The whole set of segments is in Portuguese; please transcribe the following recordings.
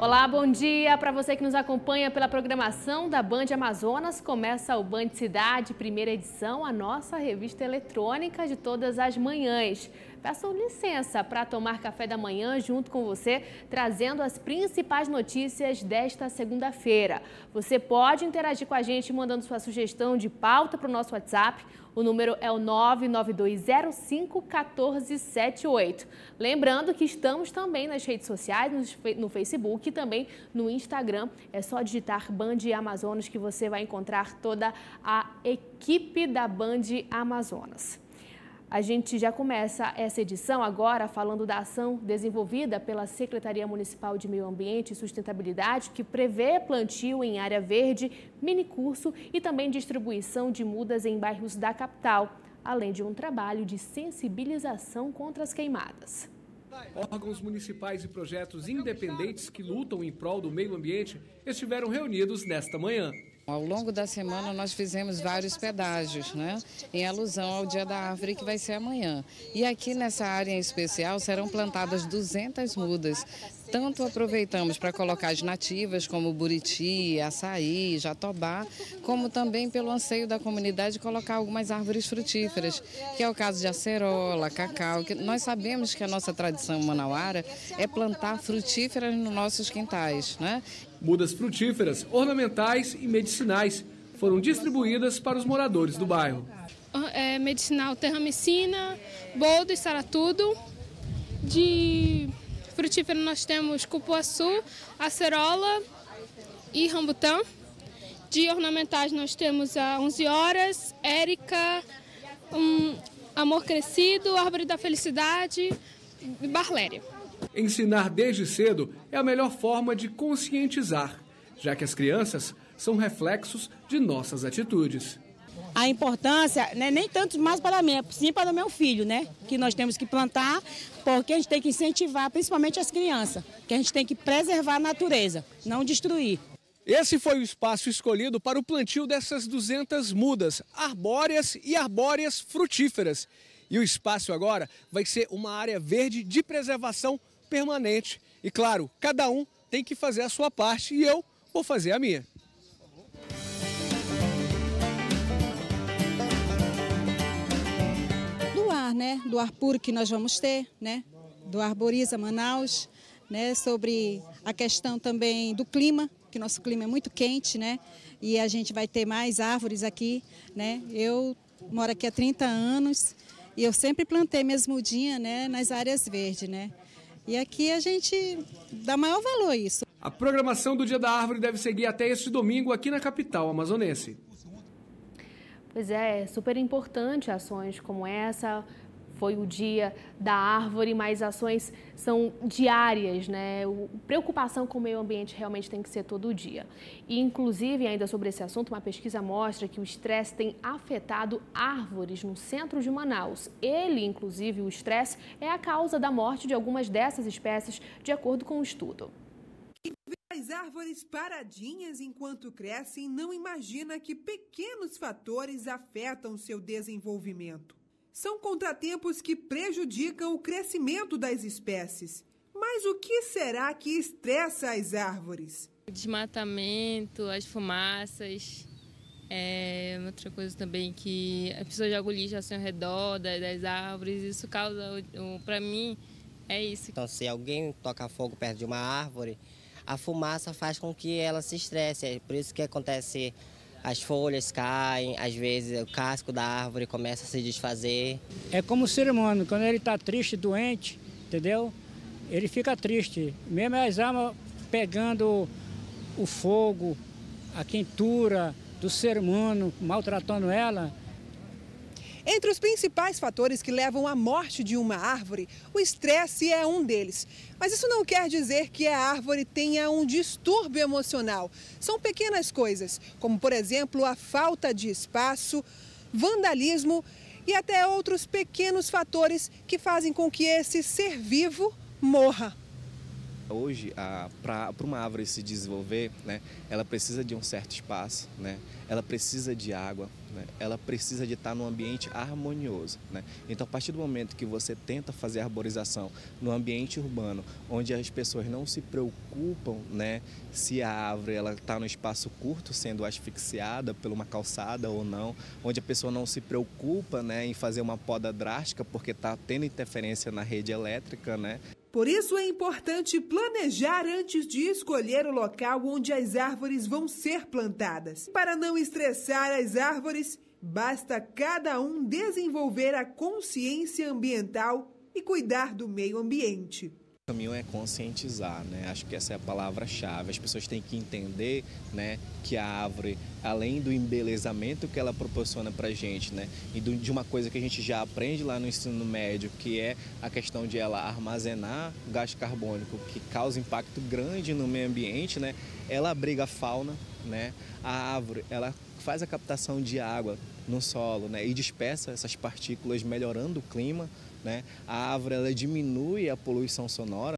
Olá, bom dia para você que nos acompanha pela programação da Band Amazonas. Começa o Band Cidade, primeira edição, a nossa revista eletrônica de todas as manhãs. Peço licença para tomar café da manhã junto com você, trazendo as principais notícias desta segunda-feira. Você pode interagir com a gente mandando sua sugestão de pauta para o nosso WhatsApp. O número é o 992051478. Lembrando que estamos também nas redes sociais, no Facebook e também no Instagram. É só digitar Band Amazonas que você vai encontrar toda a equipe da Band Amazonas. A gente já começa essa edição agora falando da ação desenvolvida pela Secretaria Municipal de Meio Ambiente e Sustentabilidade, que prevê plantio em área verde, minicurso e também distribuição de mudas em bairros da capital, além de um trabalho de sensibilização contra as queimadas. Órgãos municipais e projetos independentes que lutam em prol do meio ambiente estiveram reunidos nesta manhã. Ao longo da semana nós fizemos vários pedágios, em alusão ao Dia da Árvore que vai ser amanhã. E aqui nessa área em especial serão plantadas 200 mudas. Tanto aproveitamos para colocar as nativas como buriti, açaí, jatobá, como também pelo anseio da comunidade colocar algumas árvores frutíferas, que é o caso de acerola, cacau. Que nós sabemos que a nossa tradição manauara é plantar frutíferas nos nossos quintais, Mudas frutíferas, ornamentais e medicinais foram distribuídas para os moradores do bairro. Medicinal terramicina, boldo e saratudo. De frutífero nós temos cupuaçu, acerola e rambutã. De ornamentais nós temos a 11 horas, érica, amor crescido, árvore da felicidade e barléria. Ensinar desde cedo é a melhor forma de conscientizar, já que as crianças são reflexos de nossas atitudes. A importância não é nem tanto mais para mim, sim para o meu filho, que nós temos que plantar, porque a gente tem que incentivar principalmente as crianças, que a gente tem que preservar a natureza, não destruir. Esse foi o espaço escolhido para o plantio dessas 200 mudas arbóreas e arbóreas frutíferas. E o espaço agora vai ser uma área verde de preservação permanente. E claro, cada um tem que fazer a sua parte e eu vou fazer a minha. Do ar, do ar puro que nós vamos ter, do Arboriza Manaus, sobre a questão também do clima, que nosso clima é muito quente, e a gente vai ter mais árvores aqui, Eu moro aqui há 30 anos. E eu sempre plantei minhas mudinhas, nas áreas verdes, E aqui a gente dá maior valor a isso. A programação do Dia da Árvore deve seguir até este domingo aqui na capital amazonense. Pois é super importante ações como essa. Foi o Dia da Árvore, mas ações são diárias, Preocupação com o meio ambiente realmente tem que ser todo dia. E, inclusive, ainda sobre esse assunto, uma pesquisa mostra que o estresse tem afetado árvores no centro de Manaus. Ele, inclusive, o estresse, é a causa da morte de algumas dessas espécies, de acordo com o estudo. Quem vê as árvores paradinhas enquanto crescem não imagina que pequenos fatores afetam seu desenvolvimento. São contratempos que prejudicam o crescimento das espécies. Mas o que será que estressa as árvores? O desmatamento, as fumaças, outra coisa também que as pessoas jogam lixo assim ao redor das árvores, isso causa, para mim, é isso. Então, se alguém toca fogo perto de uma árvore, a fumaça faz com que ela se estresse, é por isso que acontece. As folhas caem, às vezes o casco da árvore começa a se desfazer. É como o ser humano, quando ele está triste, doente, entendeu? Ele fica triste. Mesmo as almas pegando o fogo, a quentura do ser humano, maltratando ela. Entre os principais fatores que levam à morte de uma árvore, o estresse é um deles. Mas isso não quer dizer que a árvore tenha um distúrbio emocional. São pequenas coisas, como por exemplo a falta de espaço, vandalismo e até outros pequenos fatores que fazem com que esse ser vivo morra. Hoje, para uma árvore se desenvolver, ela precisa de um certo espaço, ela precisa de água, né, ela precisa de estar num ambiente harmonioso, né? Então, a partir do momento que você tenta fazer a arborização no ambiente urbano, onde as pessoas não se preocupam, né, se a árvore está no espaço curto, sendo asfixiada por uma calçada ou não, onde a pessoa não se preocupa, né, em fazer uma poda drástica porque está tendo interferência na rede elétrica, né? Por isso é importante planejar antes de escolher o local onde as árvores vão ser plantadas. Para não estressar as árvores, basta cada um desenvolver a consciência ambiental e cuidar do meio ambiente. O caminho é conscientizar, né? Acho que essa é a palavra-chave. As pessoas têm que entender, né, que a árvore, além do embelezamento que ela proporciona para a gente, né, e de uma coisa que a gente já aprende lá no ensino médio, que é a questão de ela armazenar gás carbônico, que causa impacto grande no meio ambiente, né? Ela abriga a fauna, né? A árvore, ela faz a captação de água no solo, né, e dispersa essas partículas, melhorando o clima, né? A árvore, ela diminui a poluição sonora.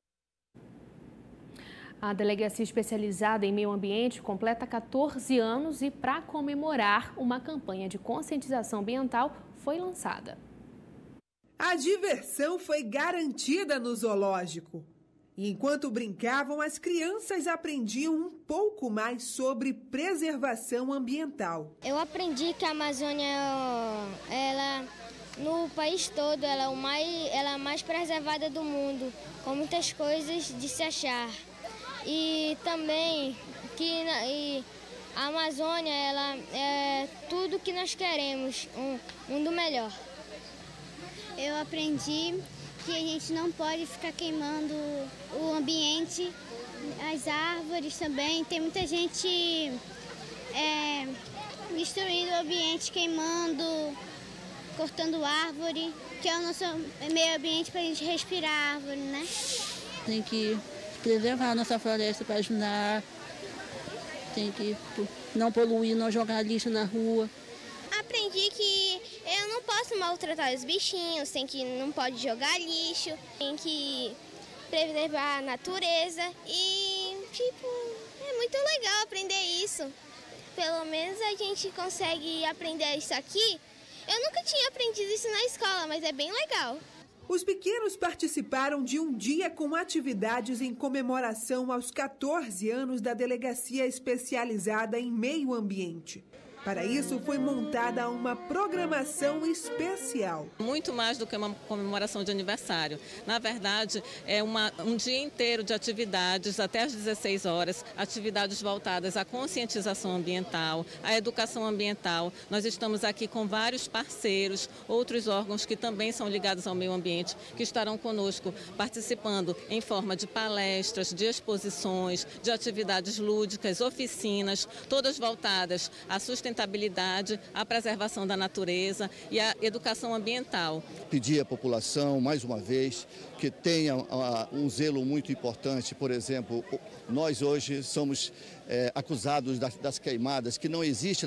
A Delegacia Especializada em Meio Ambiente completa 14 anos e, para comemorar, uma campanha de conscientização ambiental foi lançada. A diversão foi garantida no zoológico. E enquanto brincavam, as crianças aprendiam um pouco mais sobre preservação ambiental. Eu aprendi que a Amazônia, no país todo, ela é a mais preservada do mundo, com muitas coisas de se achar. E também que a Amazônia, ela é tudo que nós queremos, um mundo melhor. Eu aprendi que a gente não pode ficar queimando o ambiente, as árvores também. Tem muita gente destruindo o ambiente, queimando, cortando árvore, que é o nosso meio ambiente para a gente respirar a árvore, né? Tem que preservar a nossa floresta para ajudar, tem que não poluir, não jogar lixo na rua. Aprendi que eu não posso maltratar os bichinhos, não pode jogar lixo, tem que preservar a natureza e, é muito legal aprender isso. Pelo menos a gente consegue aprender isso aqui. Eu nunca tinha aprendido isso na escola, mas é bem legal. Os pequenos participaram de um dia com atividades em comemoração aos 14 anos da Delegacia Especializada em Meio Ambiente. Para isso, foi montada uma programação especial. Muito mais do que uma comemoração de aniversário. Na verdade, é um dia inteiro de atividades, até às 16 horas, atividades voltadas à conscientização ambiental, à educação ambiental. Nós estamos aqui com vários parceiros, outros órgãos que também são ligados ao meio ambiente, que estarão conosco participando em forma de palestras, de exposições, de atividades lúdicas, oficinas, todas voltadas à sustentabilidade, a preservação da natureza e a educação ambiental. Pedir à população, mais uma vez, que tenha um zelo muito importante. Por exemplo, nós hoje somos acusados das queimadas, que não existe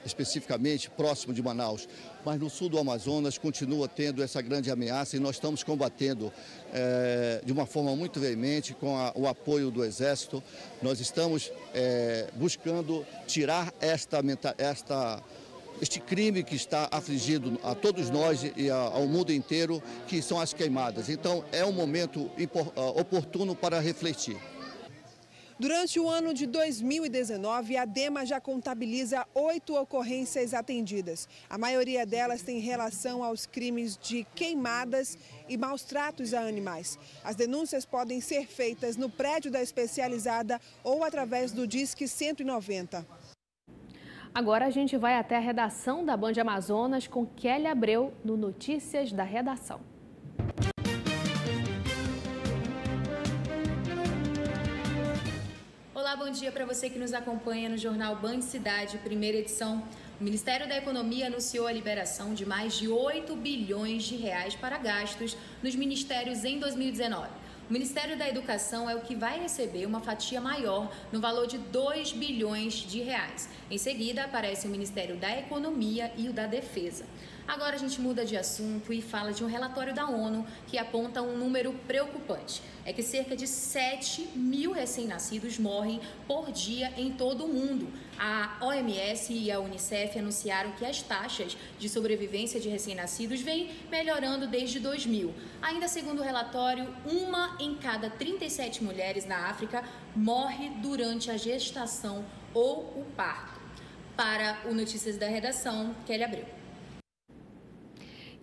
especificamente próximo de Manaus, mas no sul do Amazonas continua tendo essa grande ameaça e nós estamos combatendo de uma forma muito veemente com o apoio do Exército. Nós estamos buscando tirar este crime que está afligindo a todos nós e ao mundo inteiro, que são as queimadas. Então, é um momento oportuno para refletir. Durante o ano de 2019, a DEMA já contabiliza 8 ocorrências atendidas. A maioria delas tem relação aos crimes de queimadas e maus tratos a animais. As denúncias podem ser feitas no prédio da especializada ou através do Disque 190. Agora a gente vai até a redação da Band Amazonas com Kelly Abreu no Notícias da Redação. Olá, bom dia para você que nos acompanha no Jornal Band Cidade, primeira edição. O Ministério da Economia anunciou a liberação de mais de 8 bilhões de reais para gastos nos ministérios em 2019. O Ministério da Educação é o que vai receber uma fatia maior, no valor de 2 bilhões de reais. Em seguida, aparece o Ministério da Economia e o da Defesa. Agora a gente muda de assunto e fala de um relatório da ONU que aponta um número preocupante. É que cerca de 7 mil recém-nascidos morrem por dia em todo o mundo. A OMS e a Unicef anunciaram que as taxas de sobrevivência de recém-nascidos vêm melhorando desde 2000. Ainda segundo o relatório, 1 em cada 37 mulheres na África morre durante a gestação ou o parto. Para o Notícias da Redação, Kelly Abreu.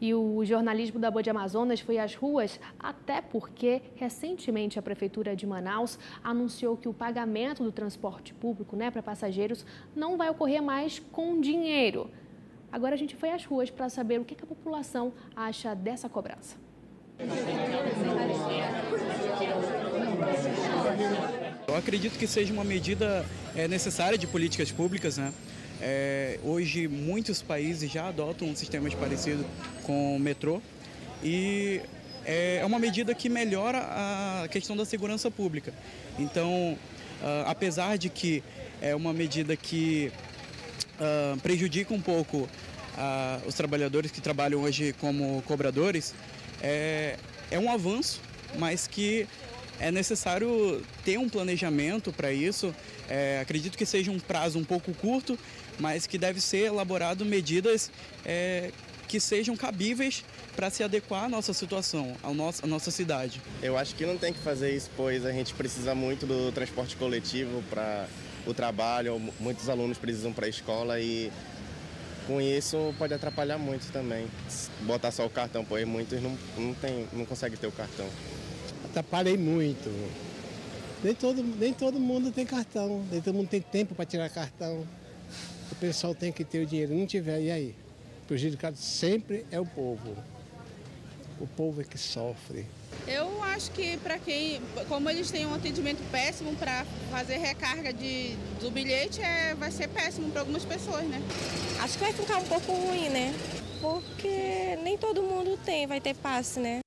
E o jornalismo da Band Amazonas foi às ruas, até porque recentemente a Prefeitura de Manaus anunciou que o pagamento do transporte público, para passageiros não vai ocorrer mais com dinheiro. Agora a gente foi às ruas para saber o que a população acha dessa cobrança. Eu acredito que seja uma medida necessária de políticas públicas, hoje muitos países já adotam um sistema parecido com o metrô e é uma medida que melhora a questão da segurança pública. Então, apesar de que é uma medida que prejudica um pouco os trabalhadores que trabalham hoje como cobradores, é um avanço, mas que é necessário ter um planejamento para isso. Acredito que seja um prazo um pouco curto, mas que deve ser elaborado medidas que sejam cabíveis para se adequar à nossa situação, à nossa cidade. Eu acho que não tem que fazer isso, pois a gente precisa muito do transporte coletivo para o trabalho, muitos alunos precisam para a escola e com isso pode atrapalhar muito também. Botar só o cartão, pois muitos não conseguem ter o cartão. Atrapalhei muito. Nem todo mundo tem cartão, nem todo mundo tem tempo para tirar cartão. O pessoal tem que ter o dinheiro, não tiver, e aí? O prejudicado sempre é o povo. O povo é que sofre. Eu acho que como eles têm um atendimento péssimo para fazer recarga do bilhete, vai ser péssimo para algumas pessoas, Acho que vai ficar um pouco ruim, Porque nem todo mundo vai ter passe,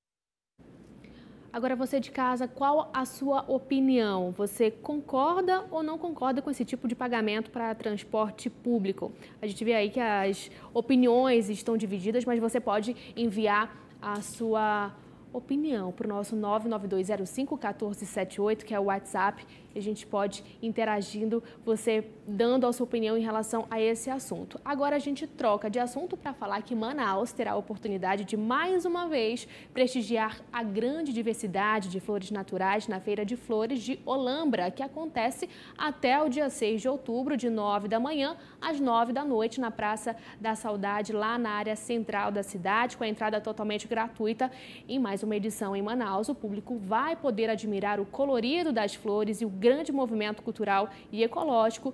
Agora, você de casa, qual a sua opinião? Você concorda ou não concorda com esse tipo de pagamento para transporte público? A gente vê aí que as opiniões estão divididas, mas você pode enviar a sua opinião para o nosso 992051478, que é o WhatsApp, e a gente pode ir interagindo, você dando a sua opinião em relação a esse assunto. Agora a gente troca de assunto para falar que Manaus terá a oportunidade de, mais uma vez, prestigiar a grande diversidade de flores naturais na Feira de Flores de Olambra, que acontece até o dia 6 de outubro, de 9 da manhã às 9 da noite, na Praça da Saudade, lá na área central da cidade, com a entrada totalmente gratuita. Em mais uma edição em Manaus, o público vai poder admirar o colorido das flores e o grande movimento cultural e ecológico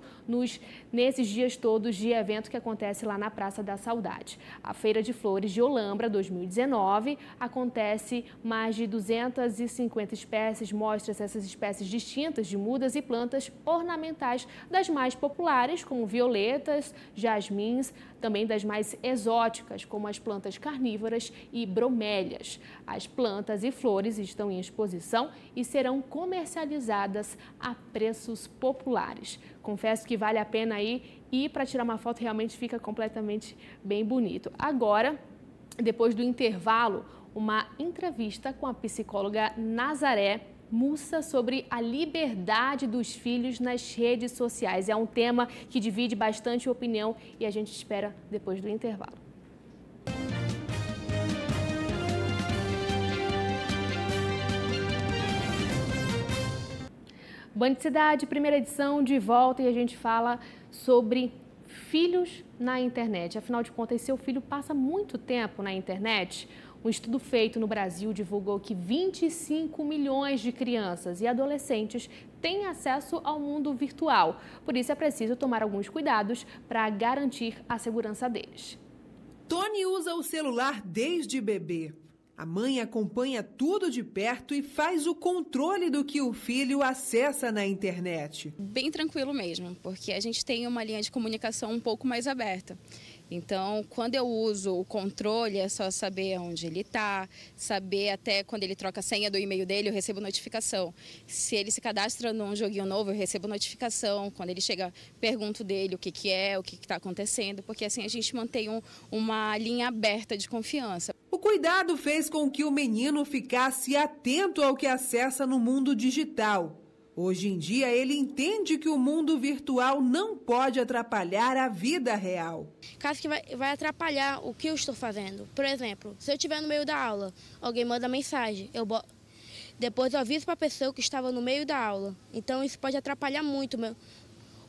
nesses dias todos de evento que acontece lá na Praça da Saudade. A Feira de Flores de Olambra 2019 acontece mais de 250 espécies, mostra essas espécies distintas de mudas e plantas ornamentais, das mais populares, como violetas, jasmins, também das mais exóticas, como as plantas carnívoras e bromélias. As plantas e flores estão em exposição e serão comercializadas a preços populares. Confesso que vale a pena ir para tirar uma foto, realmente fica completamente bem bonito. Agora, depois do intervalo, uma entrevista com a psicóloga Nazaré Mussa sobre a liberdade dos filhos nas redes sociais. É um tema que divide bastante opinião e a gente espera depois do intervalo. Band Cidade, primeira edição, de volta, e a gente fala sobre filhos na internet. Afinal de contas, seu filho passa muito tempo na internet? Um estudo feito no Brasil divulgou que 25 milhões de crianças e adolescentes têm acesso ao mundo virtual. Por isso é preciso tomar alguns cuidados para garantir a segurança deles. Tony usa o celular desde bebê. A mãe acompanha tudo de perto e faz o controle do que o filho acessa na internet. Bem tranquilo mesmo, porque a gente tem uma linha de comunicação um pouco mais aberta. Então, quando eu uso o controle, é só saber onde ele está, saber até quando ele troca a senha do e-mail dele, eu recebo notificação. Se ele se cadastra num joguinho novo, eu recebo notificação. Quando ele chega, pergunto dele o que é, o que está acontecendo, porque assim a gente mantém uma linha aberta de confiança. O cuidado fez com que o menino ficasse atento ao que acessa no mundo digital. Hoje em dia, ele entende que o mundo virtual não pode atrapalhar a vida real. Caso que vai atrapalhar o que eu estou fazendo. Por exemplo, se eu estiver no meio da aula, alguém manda mensagem, depois eu aviso para a pessoa que estava no meio da aula. Então, isso pode atrapalhar muito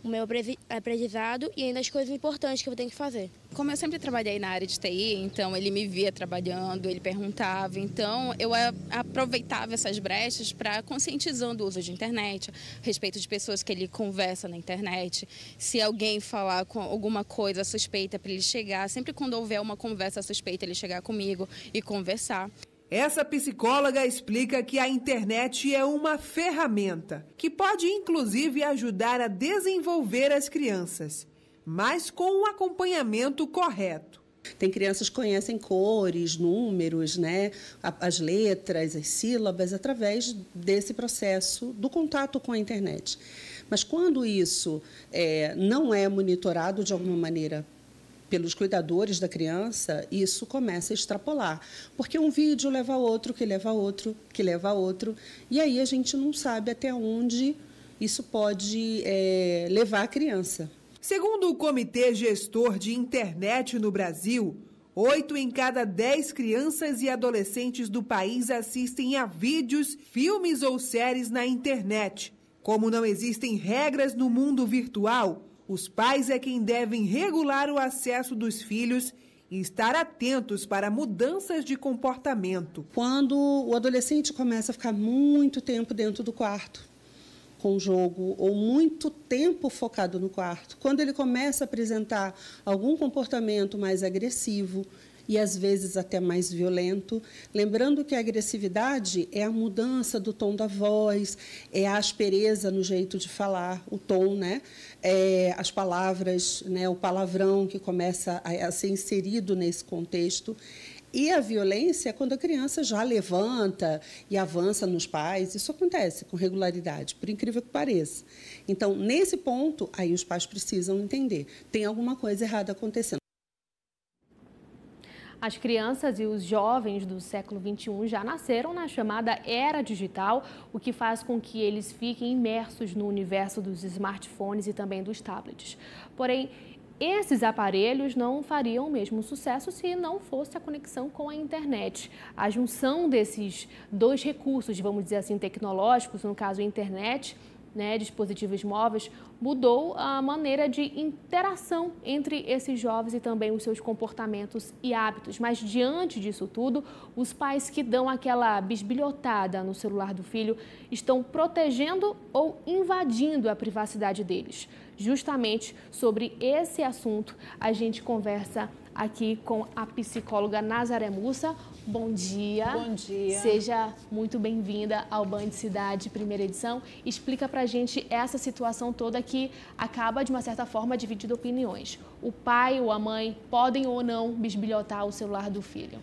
o meu aprendizado e ainda as coisas importantes que eu tenho que fazer. Como eu sempre trabalhei na área de TI, então ele me via trabalhando, ele perguntava, então eu aproveitava essas brechas para conscientizando o uso de internet, a respeito de pessoas que ele conversa na internet, se alguém falar com alguma coisa suspeita para ele chegar, sempre quando houver uma conversa suspeita ele chegar comigo e conversar. Essa psicóloga explica que a internet é uma ferramenta que pode, inclusive, ajudar a desenvolver as crianças, mas com o acompanhamento correto. Tem crianças que conhecem cores, números, né, as letras, as sílabas, através desse processo do contato com a internet. Mas quando isso não é monitorado de alguma maneira pelos cuidadores da criança, isso começa a extrapolar. Porque um vídeo leva a outro, que leva a outro, que leva a outro. E aí a gente não sabe até onde isso pode levar a criança. Segundo o Comitê Gestor de Internet no Brasil, 8 em cada 10 crianças e adolescentes do país assistem a vídeos, filmes ou séries na internet. Como não existem regras no mundo virtual, os pais é quem devem regular o acesso dos filhos e estar atentos para mudanças de comportamento. Quando o adolescente começa a ficar muito tempo dentro do quarto com o jogo ou muito tempo focado no quarto, quando ele começa a apresentar algum comportamento mais agressivo e às vezes até mais violento, lembrando que a agressividade é a mudança do tom da voz, é a aspereza no jeito de falar, o tom, né? As palavras, né? O palavrão que começa a ser inserido nesse contexto. E a violência é quando a criança já levanta e avança nos pais. Isso acontece com regularidade, por incrível que pareça. Então, nesse ponto, aí os pais precisam entender. Tem alguma coisa errada acontecendo. As crianças e os jovens do século XXI já nasceram na chamada era digital, o que faz com que eles fiquem imersos no universo dos smartphones e também dos tablets. Porém, esses aparelhos não fariam o mesmo sucesso se não fosse a conexão com a internet. A junção desses dois recursos, vamos dizer assim, tecnológicos, no caso a internet, né, dispositivos móveis, mudou a maneira de interação entre esses jovens e também os seus comportamentos e hábitos. Mas, diante disso tudo, os pais que dão aquela bisbilhotada no celular do filho estão protegendo ou invadindo a privacidade deles. Justamente sobre esse assunto, a gente conversa aqui com a psicóloga Nazaré Mussa. Bom dia. Bom dia. Seja muito bem-vinda ao Band Cidade, primeira edição. Explica pra gente essa situação toda que acaba, de uma certa forma, dividindo opiniões. O pai ou a mãe podem ou não bisbilhotar o celular do filho?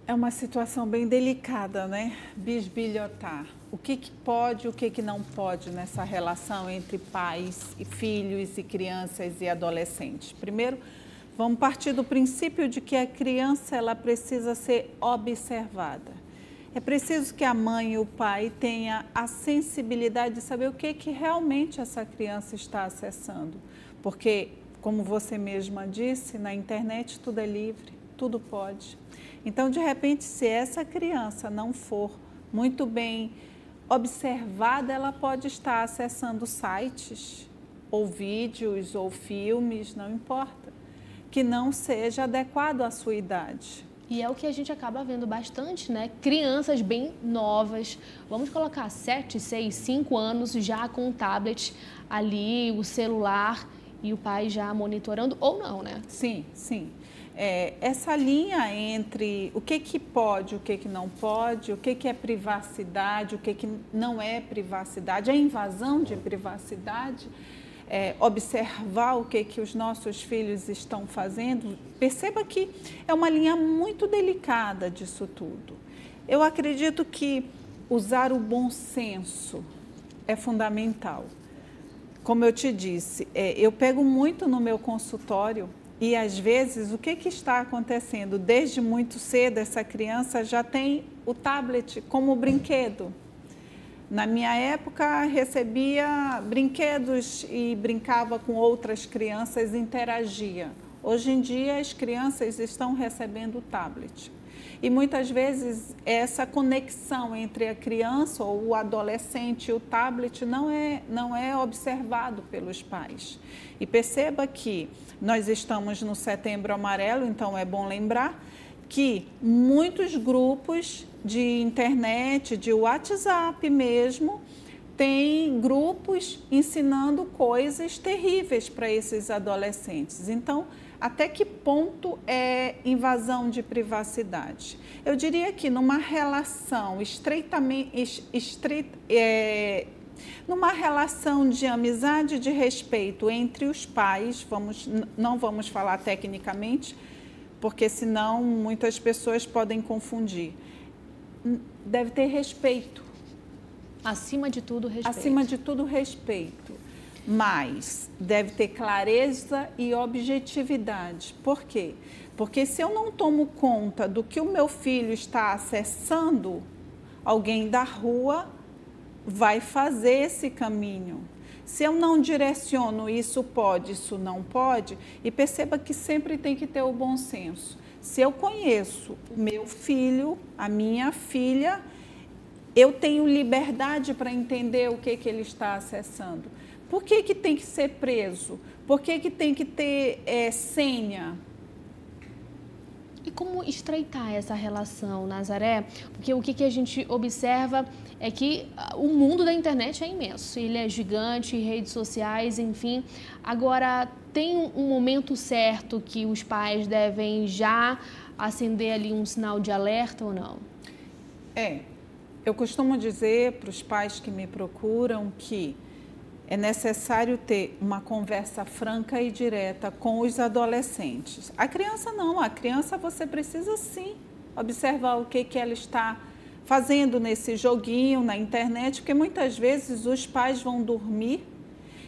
É uma situação bem delicada, né? Bisbilhotar. O que pode e o que não pode nessa relação entre pais e filhos e crianças e adolescentes? Primeiro, vamos partir do princípio de que a criança ela precisa ser observada. É preciso que a mãe e o pai tenham a sensibilidade de saber o que realmente essa criança está acessando. Porque, como você mesma disse, na internet tudo é livre, tudo pode. Então, de repente, se essa criança não for muito bem observada, ela pode estar acessando sites, ou vídeos, ou filmes, não importa, que não seja adequado à sua idade. E é o que a gente acaba vendo bastante, né? Crianças bem novas, vamos colocar 7, 6, 5 anos já com o tablet ali, o celular e o pai já monitorando ou não, né? Sim, sim. Essa linha entre o que pode, o que não pode, o que é privacidade, o que não é privacidade, a invasão de privacidade, observar o que os nossos filhos estão fazendo, perceba que é uma linha muito delicada disso tudo. Eu acredito que usar o bom senso é fundamental. Como eu te disse, eu pego muito no meu consultório e, às vezes, o que está acontecendo? Desde muito cedo, essa criança já tem o tablet como brinquedo. Na minha época, recebia brinquedos e brincava com outras crianças, interagia. Hoje em dia, as crianças estão recebendo o tablet. E muitas vezes essa conexão entre a criança ou o adolescente e o tablet não é observado pelos pais. E perceba que nós estamos no Setembro Amarelo, então é bom lembrar que muitos grupos de internet, de WhatsApp mesmo, têm grupos ensinando coisas terríveis para esses adolescentes. Então, até que ponto é invasão de privacidade? Eu diria que numa relação numa relação de amizade e de respeito entre os pais, não vamos falar tecnicamente, porque senão muitas pessoas podem confundir. Deve ter respeito. Acima de tudo, respeito. Acima de tudo, respeito. Mas deve ter clareza e objetividade. Por quê? Porque se eu não tomo conta do que o meu filho está acessando, alguém da rua vai fazer esse caminho. Se eu não direciono isso pode, isso não pode, e perceba que sempre tem que ter o bom senso. Se eu conheço o meu filho, a minha filha, eu tenho liberdade para entender o que ele está acessando. Por que tem que ser preso? Por que tem que ter senha? E como estreitar essa relação, Nazaré? Porque o que a gente observa é que o mundo da internet é imenso, ele é gigante, redes sociais, enfim. Agora, tem um momento certo que os pais devem já acender ali um sinal de alerta ou não? Eu costumo dizer para os pais que me procuram que é necessário ter uma conversa franca e direta com os adolescentes. A criança não, a criança você precisa sim observar o que ela está fazendo nesse joguinho, na internet, porque muitas vezes os pais vão dormir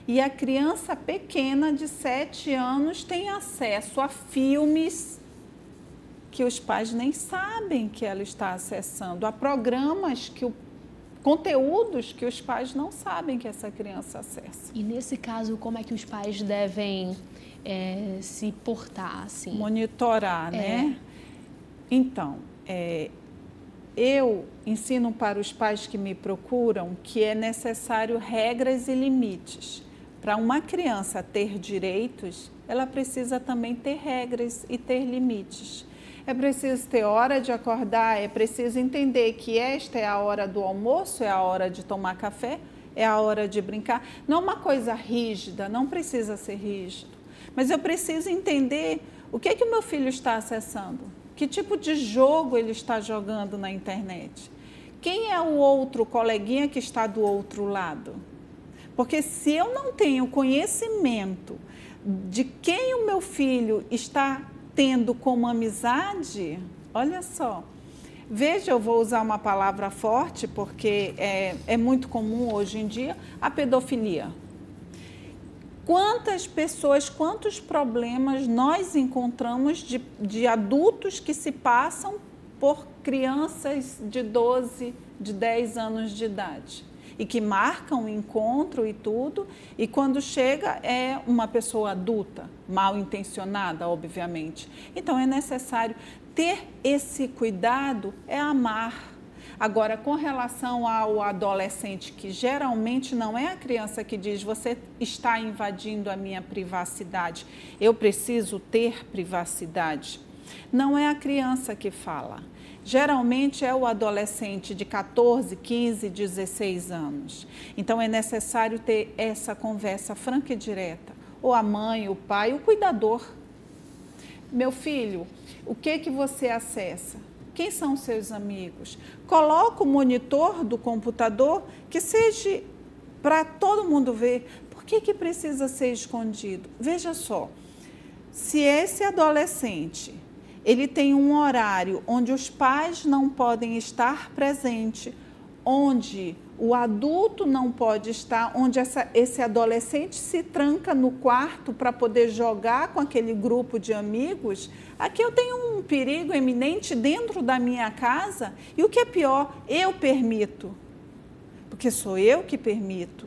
e a criança pequena de 7 anos tem acesso a filmes que os pais nem sabem que ela está acessando, a programas conteúdos que os pais não sabem que essa criança acessa. E nesse caso, como é que os pais devem se portar? Assim? Monitorar, né? Então, eu ensino para os pais que me procuram que é necessário regras e limites. Para uma criança ter direitos, ela precisa também ter regras e ter limites. É preciso ter hora de acordar, é preciso entender que esta é a hora do almoço, é a hora de tomar café, é a hora de brincar. Não é uma coisa rígida, não precisa ser rígido. Mas eu preciso entender o que o meu filho está acessando, que tipo de jogo ele está jogando na internet. Quem é o outro coleguinha que está do outro lado? Porque se eu não tenho conhecimento de quem o meu filho está tendo como amizade, olha só, veja, eu vou usar uma palavra forte porque é muito comum hoje em dia, a pedofilia. Quantas pessoas, quantos problemas nós encontramos de adultos que se passam por crianças de 12, de 10 anos de idade e que marcam o encontro e tudo, e quando chega é uma pessoa adulta, mal intencionada, obviamente. Então é necessário ter esse cuidado, é amar. Agora, com relação ao adolescente, que geralmente não é a criança que diz você está invadindo a minha privacidade, eu preciso ter privacidade. Não é a criança que fala. Geralmente é o adolescente de 14, 15, 16 anos. Então é necessário ter essa conversa franca e direta. Ou a mãe, o pai, o cuidador. Meu filho, o que você acessa? Quem são seus amigos? Coloca o monitor do computador que seja para todo mundo ver. Por que precisa ser escondido? Veja só, se esse adolescente ele tem um horário onde os pais não podem estar presentes, onde o adulto não pode estar, onde esse adolescente se tranca no quarto para poder jogar com aquele grupo de amigos, aqui eu tenho um perigo eminente dentro da minha casa e o que é pior, eu permito, porque sou eu que permito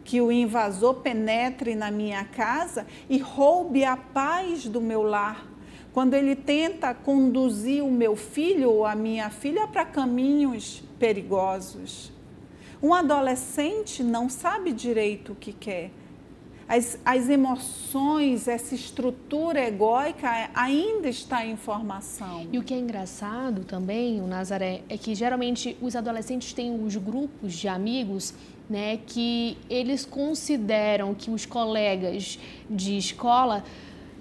que o invasor penetre na minha casa e roube a paz do meu lar. Quando ele tenta conduzir o meu filho ou a minha filha para caminhos perigosos. Um adolescente não sabe direito o que quer. As emoções, essa estrutura egóica ainda está em formação. E o que é engraçado também, o Nazaré, é que geralmente os adolescentes têm os grupos de amigos, né, que eles consideram que os colegas de escola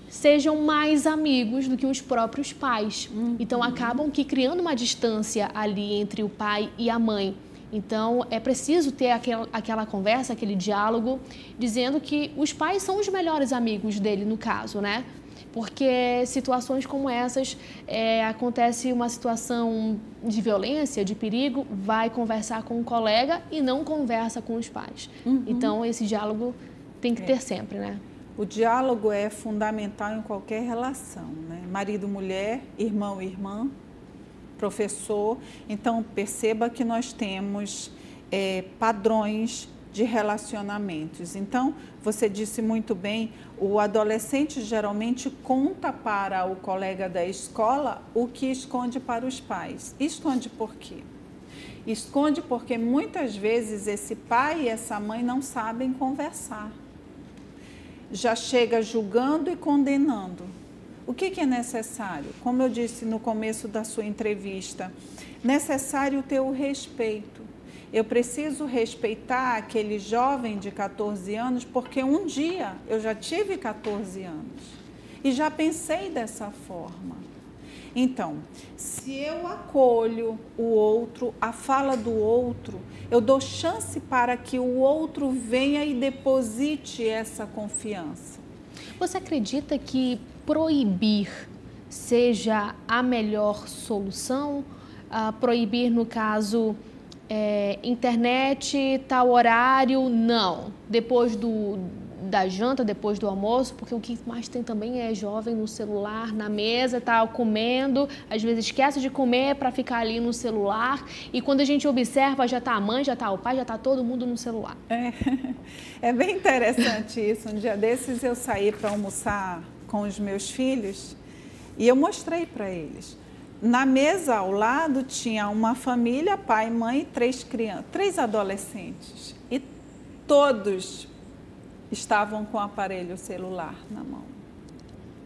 sejam mais amigos do que os próprios pais. Então, acabam que criando uma distância ali entre o pai e a mãe. Então, é preciso ter aquela conversa, aquele diálogo, dizendo que os pais são os melhores amigos dele, no caso, né? Porque situações como essas, acontece uma situação de violência, de perigo, vai conversar com um colega e não conversa com os pais. Então, esse diálogo tem que ter sempre, né? O diálogo é fundamental em qualquer relação, né? Marido, mulher, irmão, irmã, professor. Então, perceba que nós temos padrões de relacionamentos. Então, você disse muito bem, o adolescente geralmente conta para o colega da escola o que esconde para os pais. Esconde por quê? Esconde porque muitas vezes esse pai e essa mãe não sabem conversar. Já chega julgando e condenando. O que é necessário? Como eu disse no começo da sua entrevista, necessário ter o respeito. Eu preciso respeitar aquele jovem de 14 anos, porque um dia eu já tive 14 anos e já pensei dessa forma. Então, se eu acolho o outro, a fala do outro, eu dou chance para que o outro venha e deposite essa confiança. Você acredita que proibir seja a melhor solução? Proibir, no caso, internet, tal horário, não. Depois da janta, depois do almoço, porque o que mais tem também é jovem no celular, na mesa, tá comendo, às vezes esquece de comer para ficar ali no celular e quando a gente observa já tá a mãe, já tá o pai, já tá todo mundo no celular. É bem interessante isso. Um dia desses eu saí para almoçar com os meus filhos e eu mostrei para eles. Na mesa ao lado tinha uma família, pai, mãe e 3 crianças, 3 adolescentes e todos estavam com o aparelho celular na mão.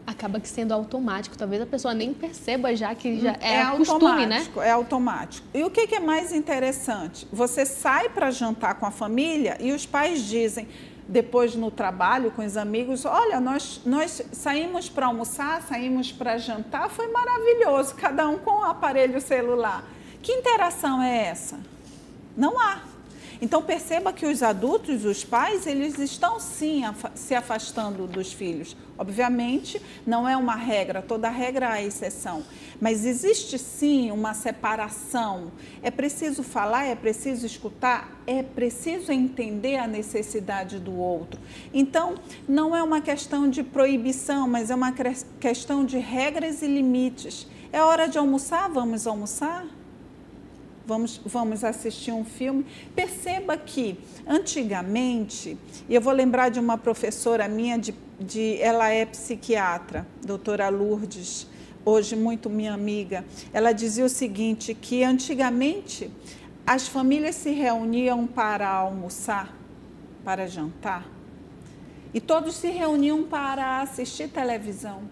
Acaba que sendo automático, talvez a pessoa nem perceba já que já é costume, né? É automático. E o que é mais interessante? Você sai para jantar com a família e os pais dizem, depois no trabalho com os amigos, olha, nós saímos para almoçar, saímos para jantar, foi maravilhoso, cada um com o aparelho celular. Que interação é essa? Não há. Então, perceba que os adultos, os pais, eles estão sim se afastando dos filhos. Obviamente, não é uma regra, toda regra há exceção. Mas existe sim uma separação. É preciso falar, é preciso escutar, é preciso entender a necessidade do outro. Então, não é uma questão de proibição, mas é uma questão de regras e limites. É hora de almoçar? Vamos almoçar? Vamos assistir um filme. Perceba que, antigamente, e eu vou lembrar de uma professora minha, ela é psiquiatra, doutora Lourdes, hoje muito minha amiga. Ela dizia o seguinte, que antigamente as famílias se reuniam para almoçar, para jantar, e todos se reuniam para assistir televisão.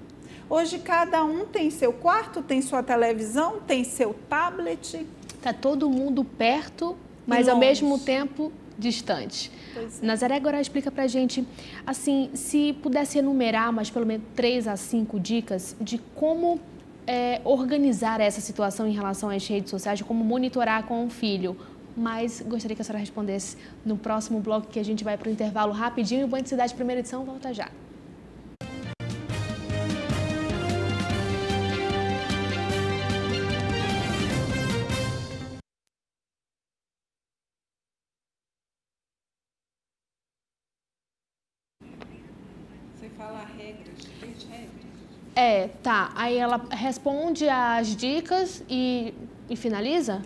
Hoje cada um tem seu quarto, tem sua televisão, tem seu tablet. Está todo mundo perto, mas ao mesmo tempo distante. Nazaré agora explica para a gente, assim, se pudesse enumerar mais pelo menos 3 a 5 dicas de como organizar essa situação em relação às redes sociais, de como monitorar com o filho mas gostaria que a senhora respondesse no próximo bloco, que a gente vai para o intervalo rapidinho e o Band de Cidade Primeira Edição volta já. Você fala regras, 3 regras. Tá. Aí ela responde as dicas e finaliza?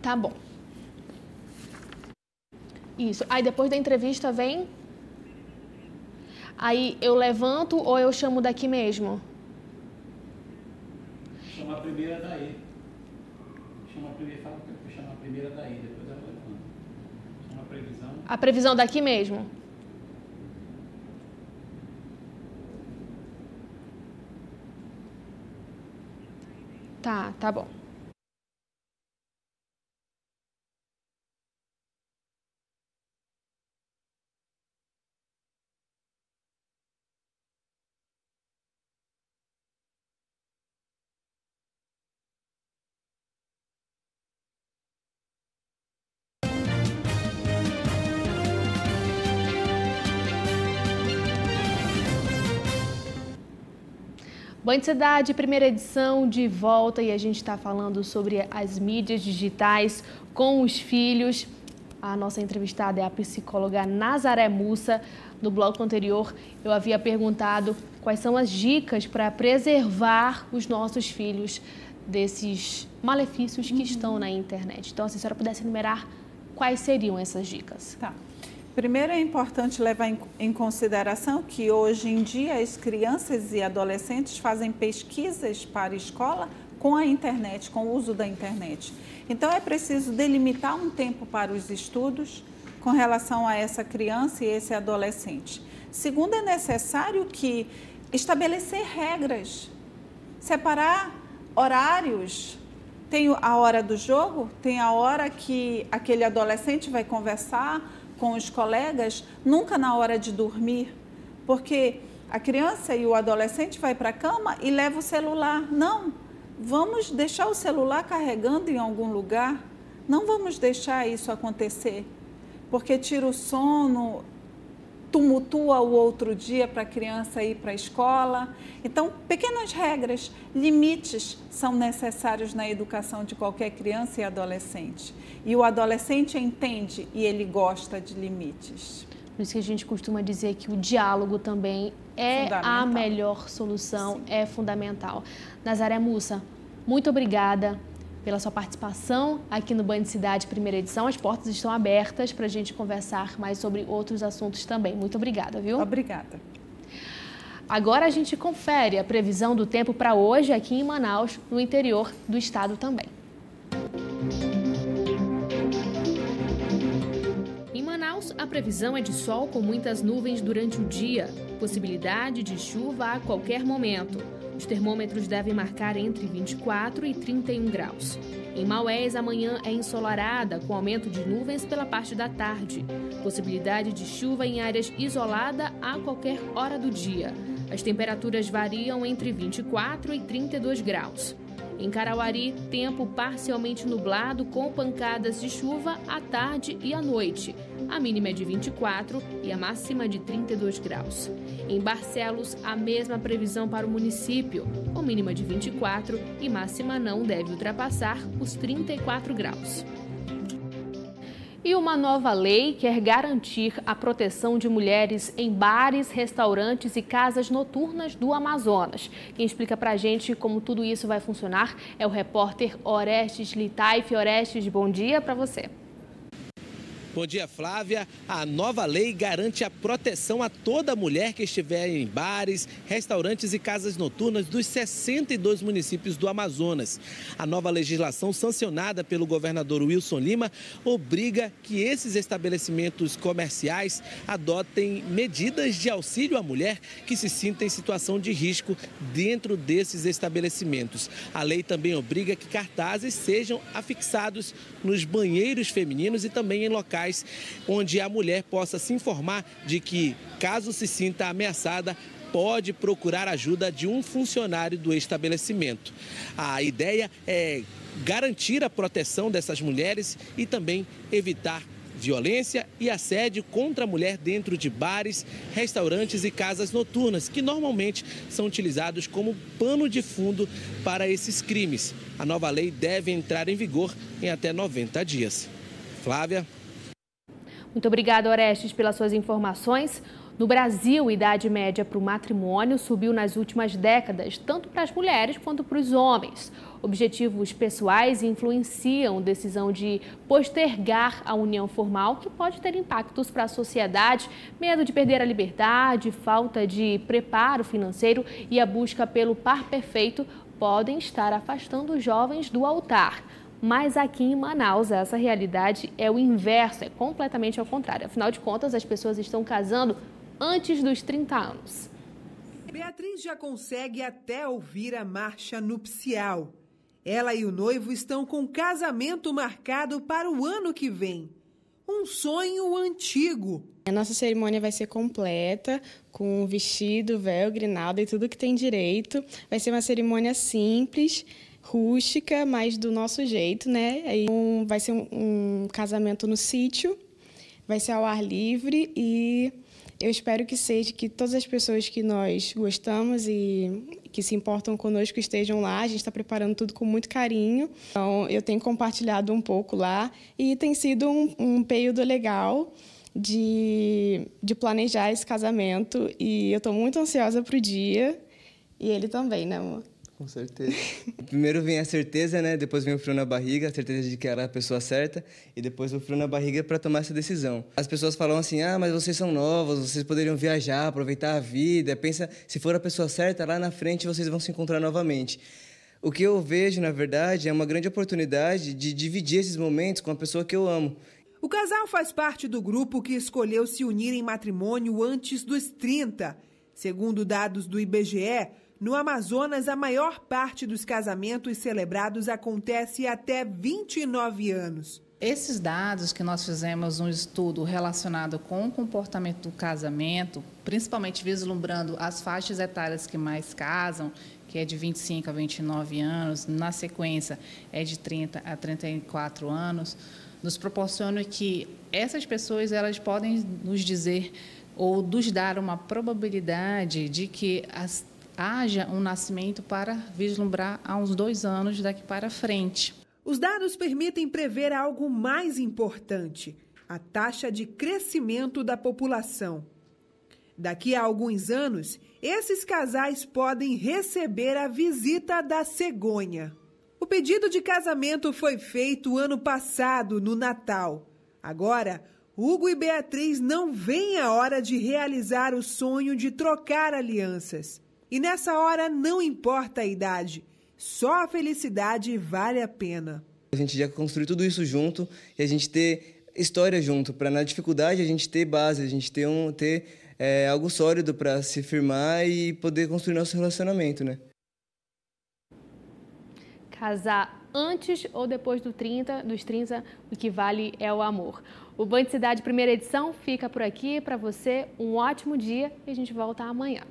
Tá bom. Isso. Aí depois da entrevista vem... Aí eu levanto ou eu chamo daqui mesmo? Chama a primeira daí. Chama a primeira, fala que eu chamo a primeira daí, depois ela levanta. Chama a previsão. A previsão daqui mesmo? Tá bom. Band Cidade, primeira edição, de volta, e a gente está falando sobre as mídias digitais com os filhos. A nossa entrevistada é a psicóloga Nazaré Mussa. No bloco anterior, eu havia perguntado quais são as dicas para preservar os nossos filhos desses malefícios que estão na internet. Então, se a senhora pudesse enumerar, quais seriam essas dicas? Tá. Primeiro, é importante levar em consideração que hoje em dia as crianças e adolescentes fazem pesquisas para a escola com a internet, com o uso da internet. Então, é preciso delimitar um tempo para os estudos com relação a essa criança e esse adolescente. Segundo, é necessário que estabelecer regras, separar horários. Tem a hora do jogo, tem a hora que aquele adolescente vai conversar com os colegas, nunca na hora de dormir, porque a criança e o adolescente vai para a cama e leva o celular. Não, vamos deixar o celular carregando em algum lugar, não vamos deixar isso acontecer, porque tira o sono, tumultua o outro dia para a criança ir para a escola. Então, pequenas regras, limites são necessários na educação de qualquer criança e adolescente. E o adolescente entende e ele gosta de limites. Por isso que a gente costuma dizer que o diálogo também é a melhor solução, sim, é fundamental. Nazaré Mussa, muito obrigada pela sua participação aqui no Band Cidade Primeira Edição. As portas estão abertas para a gente conversar mais sobre outros assuntos também. Muito obrigada, viu? Obrigada. Agora a gente confere a previsão do tempo para hoje aqui em Manaus, no interior do estado também. Em Manaus, a previsão é de sol com muitas nuvens durante o dia. Possibilidade de chuva a qualquer momento. Os termômetros devem marcar entre 24 e 31 graus. Em Maués, amanhã é ensolarada, com aumento de nuvens pela parte da tarde. Possibilidade de chuva em áreas isoladas a qualquer hora do dia. As temperaturas variam entre 24 e 32 graus. Em Carauari, tempo parcialmente nublado com pancadas de chuva à tarde e à noite. A mínima é de 24 e a máxima de 32 graus. Em Barcelos, a mesma previsão para o município, com mínima de 24 e máxima não deve ultrapassar os 34 graus. E uma nova lei quer garantir a proteção de mulheres em bares, restaurantes e casas noturnas do Amazonas. Quem explica pra gente como tudo isso vai funcionar é o repórter Orestes Litaif. Orestes, bom dia para você. Bom dia, Flávia. A nova lei garante a proteção a toda mulher que estiver em bares, restaurantes e casas noturnas dos 62 municípios do Amazonas. A nova legislação, sancionada pelo governador Wilson Lima, obriga que esses estabelecimentos comerciais adotem medidas de auxílio à mulher que se sinta em situação de risco dentro desses estabelecimentos. A lei também obriga que cartazes sejam afixados nos banheiros femininos e também em locais onde a mulher possa se informar de que, caso se sinta ameaçada, pode procurar ajuda de um funcionário do estabelecimento. A ideia é garantir a proteção dessas mulheres e também evitar violência e assédio contra a mulher dentro de bares, restaurantes e casas noturnas, que normalmente são utilizados como pano de fundo para esses crimes. A nova lei deve entrar em vigor em até 90 dias. Flávia. Muito obrigada, Orestes, pelas suas informações. No Brasil, a idade média para o matrimônio subiu nas últimas décadas, tanto para as mulheres quanto para os homens. Objetivos pessoais influenciam a decisão de postergar a união formal, que pode ter impactos para a sociedade. Medo de perder a liberdade, falta de preparo financeiro e a busca pelo par perfeito podem estar afastando os jovens do altar. Mas aqui em Manaus, essa realidade é o inverso, é completamente ao contrário. Afinal de contas, as pessoas estão casando antes dos 30 anos. Beatriz já consegue até ouvir a marcha nupcial. Ela e o noivo estão com casamento marcado para o ano que vem. Um sonho antigo. A nossa cerimônia vai ser completa, com vestido, véu, grinalda e tudo que tem direito. Vai ser uma cerimônia simples, rústica, mas do nosso jeito, né? Vai ser um casamento no sítio, vai ser ao ar livre e eu espero que todas as pessoas que nós gostamos e que se importam conosco estejam lá. A gente está preparando tudo com muito carinho. Então, eu tenho compartilhado um pouco lá e tem sido um período legal de planejar esse casamento. E eu estou muito ansiosa para o dia. E ele também, né, amor? Com certeza. Primeiro vem a certeza, né? Depois vem o frio na barriga, a certeza de que era a pessoa certa, e depois o frio na barriga para tomar essa decisão. As pessoas falam assim: ah, mas vocês são novos, vocês poderiam viajar, aproveitar a vida. Pensa, se for a pessoa certa, lá na frente vocês vão se encontrar novamente. O que eu vejo, na verdade, é uma grande oportunidade de dividir esses momentos com a pessoa que eu amo. O casal faz parte do grupo que escolheu se unir em matrimônio antes dos 30. Segundo dados do IBGE, no Amazonas, a maior parte dos casamentos celebrados acontece até 29 anos. Esses dados que nós fizemos um estudo relacionado com o comportamento do casamento, principalmente vislumbrando as faixas etárias que mais casam, que é de 25 a 29 anos, na sequência é de 30 a 34 anos, nos proporciona que essas pessoas elas podem nos dizer ou nos dar uma probabilidade de que haja um nascimento para vislumbrar há uns 2 anos daqui para frente. Os dados permitem prever algo mais importante: a taxa de crescimento da população. Daqui a alguns anos, esses casais podem receber a visita da cegonha. O pedido de casamento foi feito ano passado, no Natal. Agora, Hugo e Beatriz não veem a hora de realizar o sonho de trocar alianças. E nessa hora não importa a idade, só a felicidade vale a pena. A gente já construiu tudo isso junto e a gente ter história junto, para na dificuldade a gente ter base, a gente ter algo sólido para se firmar e poder construir nosso relacionamento, né? Casar antes ou depois dos 30, o que vale é o amor. O Band Cidade Primeira Edição fica por aqui. Para você, um ótimo dia e a gente volta amanhã.